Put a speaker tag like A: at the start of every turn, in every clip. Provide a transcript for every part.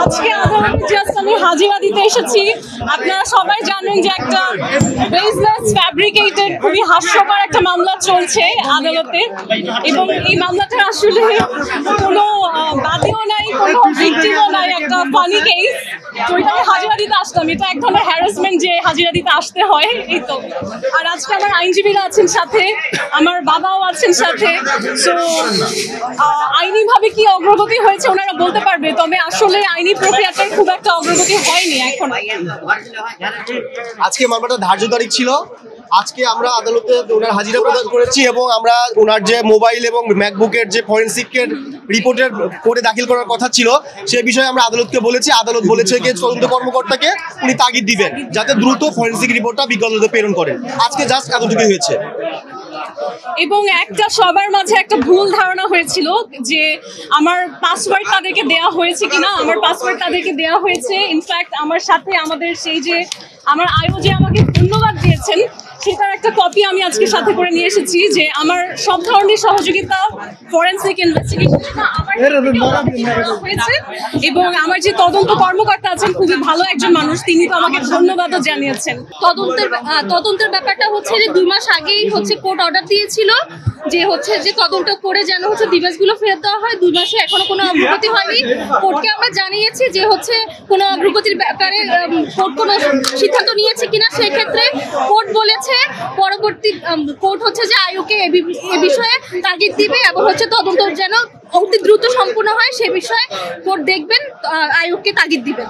A: আজকে আদালতে জাস্ট আমি হাজিরা দিতে এসেছি। আপনারা সবাই জানেন যে একটা বিজনেস ফ্যাব্রিকেটেড খুবই হাস্যকর একটা মামলা চলছে আদালতে, এবং এই মামলাটা আসলে কোনো বাদীও নাই, কোনো ভিকটিমও নাই, একটা ফানি কেস। তো এটা আমি হাজিরা দিতে আসলাম। এটা এক ধরনের হ্যারাসমেন্ট যে হাজিরা দিতে আসতে হয়, এই তো। আর আজকে আমার আইনজীবীরা আছেন সাথে, আমার বাবাও আছেন সাথে। সো আইনিভাবে কি অগ্রগতি হয়েছে ওনারা বলতে পারবে, তবে আসলে আইনি প্রক্রিয়াটার খুব একটা অগ্রগতি হয়নি এখন।
B: আজকে মামলাটা ধার্য তারিখ ছিল, আজকে আমরা আদালতে ওনার হাজিরা প্রদান করেছি এবং আমরা ওনার যে মোবাইল এবং ম্যাকবুকের যে ফরেনসিকের রিপোর্টের করে দাখিল করার কথা ছিল সে বিষয়ে আমরা আদালতকে বলেছি। আদালত বলেছে যে তদন্ত কর্মকর্তাকে উনি তাগিদ দিবেন যাতে দ্রুত ফরেনসিক রিপোর্টটা বিজ্ঞ আদালতে প্রেরণ করেন। আজকে জাস্ট এতটুকুই হয়েছে।
A: এবং একটা সবার মাঝে একটা ভুল ধারণা হয়েছিল যে আমার পাসওয়ার্ড তাদেরকে দেওয়া হয়েছে কিনা। আমার পাসওয়ার্ড তাদেরকে দেওয়া হয়েছে। ইনফ্যাক্ট আমার সাথে আমাদের সেই যে আমার আয়ো যে আমাকে ধন্যবাদ দিয়েছেন সেটার একটা কপি আমি আজকে সাথে করে নিয়ে এসেছি, যে আমার সব ধরনের সহযোগিতা ফরেনসিক ইনভেস্টিগেশন হয়েছে। এবং আমার যে তদন্ত কর্মকর্তা আছেন খুবই ভালো একজন মানুষ, তিনি তো আমাকে ধন্যবাদও জানিয়েছেন।
C: তদন্তের ব্যাপারটা হচ্ছে যে 2 মাস আগেই হচ্ছে কোর্ট অর্ডার দিয়েছিল যে হচ্ছে যে তদন্ত করে যেন হচ্ছে ডিভাইসগুলো ফেরত দেওয়া হয়। 2 মাসে এখনো কোনো অগ্রগতি হয়নি। কোর্টকে আমরা জানিয়েছি যে হচ্ছে কোনো অগ্রগতির ব্যাপারে কোর্ট কোনো সিদ্ধান্ত নিয়েছে কিনা। সেক্ষেত্রে কোর্ট বলেছে পরবর্তী কোর্ট হচ্ছে যে আয়োকে এ বিষয়ে তাগিদ দিবে এবং হচ্ছে তদন্ত যেন অতি দ্রুত সম্পূর্ণ হয় সে বিষয়ে কোর্ট দেখবেন, আয়োগকে তাগিদ দিবেন।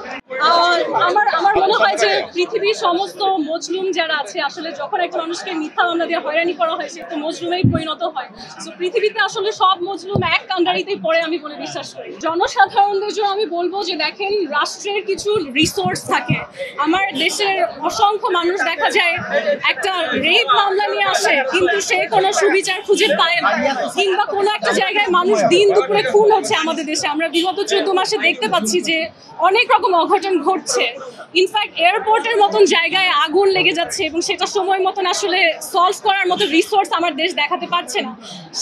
A: আমার মনে হয় যে পৃথিবীর সমস্ত মজলুম যারা আছে, আসলে যখন একটা মানুষকে মিথ্যা মামলা দিয়ে হয়রানি করা হয় সে তো মজলুমেই পরিণত হয়। তো পৃথিবীতে আসলে সব মজলুম এক কান্ডারিতেই পড়ে আমি বলে বিশ্বাস করি। জনসাধারণদের জন্য আমি বলবো যে দেখেন, রাষ্ট্রের কিছু রিসোর্স থাকে। আমার দেশের অসংখ্য মানুষ দেখা যায় একটা রেপ মামলা নিয়ে আসে কিন্তু সে কোনো সুবিচার খুঁজে পায় না, কিংবা কোনো একটা জায়গায় মানুষ দিন দুপুরে খুন হচ্ছে আমাদের দেশে। আমরা বিগত 14 মাসে দেখতে পাচ্ছি যে অনেক রকম অঘটন ঘটছে। ইনফ্যাক্ট এয়ারপোর্টের মতন জায়গায় আগুন লেগে যাচ্ছে এবং সেটা সময় মতন আসলে সলভ করার মতো রিসোর্স আমার দেশ দেখাতে পারছে না।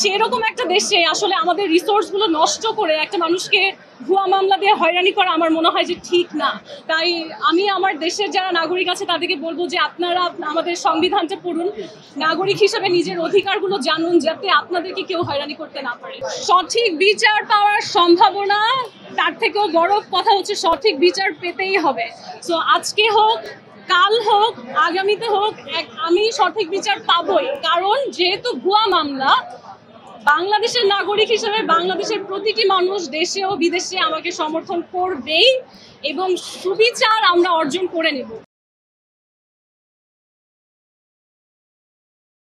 A: সেরকম একটা দেশে আসলে আমাদের রিসোর্সগুলো নষ্ট করে একটা মানুষকে ভুয়া মামলা দিয়ে হয়রানি করা আমার মনে হয় যে ঠিক না। তাই আমি আমার দেশের যারা নাগরিক আছে তাদেরকে বলবো যে আপনারা আমাদের সংবিধানটা পড়ুন, নাগরিক হিসেবে নিজের অধিকারগুলো জানুন যাতে আপনাদেরকে কেউ হয়রানি করতে না পারে। সঠিক বিচার পাওয়ার সম্ভাবনা, তার থেকেও বড় কথা হচ্ছে সঠিক বিচার পেতেই হবে। সো আজকে হোক, কাল হোক, আগামীতে হোক, আমি সঠিক বিচার পাবই। কারণ যেহেতু ভুয়া মামলা, বাংলাদেশের নাগরিক হিসেবে বাংলাদেশের প্রতিটি মানুষ দেশে ও বিদেশে আমাকে সমর্থন করবেই এবং সুবিচার আমরা অর্জন করে নেব।